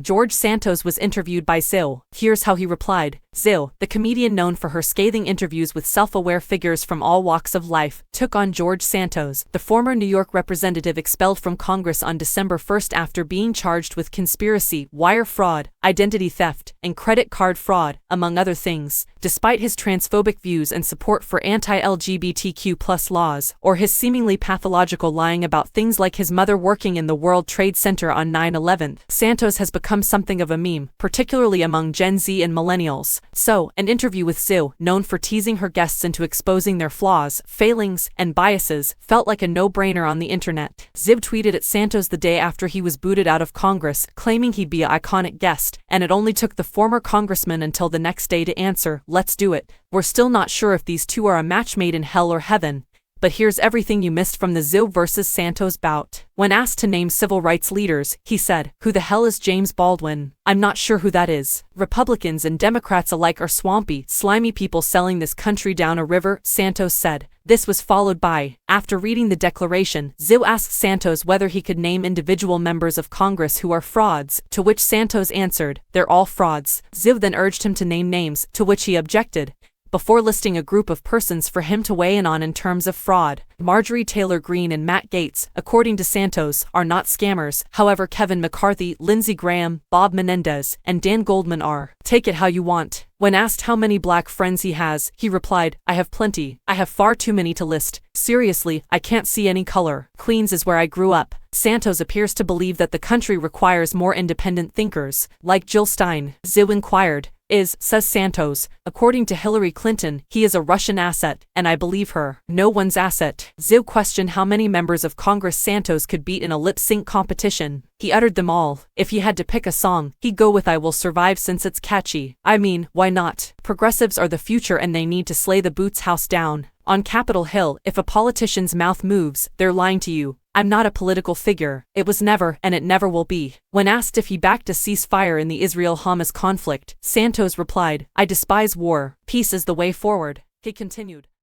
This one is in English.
George Santos was interviewed by Ziwe. Here's how he replied. Ziwe, the comedian known for her scathing interviews with self-aware figures from all walks of life, took on George Santos, the former New York representative expelled from Congress on December 1 after being charged with conspiracy, wire fraud, identity theft, and credit card fraud, among other things. Despite his transphobic views and support for anti-LGBTQ+ laws, or his seemingly pathological lying about things like his mother working in the World Trade Center on 9/11, Santos has become something of a meme, particularly among Gen Z and millennials. So, an interview with Ziwe, known for teasing her guests into exposing their flaws, failings, and biases, felt like a no-brainer on the internet. Ziwe tweeted at Santos the day after he was booted out of Congress, claiming he'd be an iconic guest, and it only took the former congressman until the next day to answer, "Let's do it." We're still not sure if these two are a match made in hell or heaven. But here's everything you missed from the Ziwe versus Santos bout. When asked to name civil rights leaders, he said, "Who the hell is James Baldwin? I'm not sure who that is. Republicans and Democrats alike are swampy, slimy people selling this country down a river," Santos said. This was followed by, after reading the declaration, Ziwe asked Santos whether he could name individual members of Congress who are frauds, to which Santos answered, "They're all frauds." Ziwe then urged him to name names, to which he objected, before listing a group of persons for him to weigh in on in terms of fraud. Marjorie Taylor Greene and Matt Gaetz, according to Santos, are not scammers. However, Kevin McCarthy, Lindsey Graham, Bob Menendez, and Dan Goldman are. Take it how you want. When asked how many black friends he has, he replied, "I have plenty. I have far too many to list. Seriously, I can't see any color. Queens is where I grew up." Santos appears to believe that the country requires more independent thinkers, like Jill Stein. Ziwe inquired, says Santos, "According to Hillary Clinton, he is a Russian asset, and I believe her. No one's asset." Ziwe questioned how many members of Congress Santos could beat in a lip-sync competition. He uttered them all. If he had to pick a song, he'd go with "I Will Survive" since it's catchy. I mean, why not? Progressives are the future and they need to slay the Boots house down. On Capitol Hill, if a politician's mouth moves, they're lying to you. I'm not a political figure. It was never, and it never will be. When asked if he backed a ceasefire in the Israel-Hamas conflict, Santos replied, "I despise war. Peace is the way forward." He continued,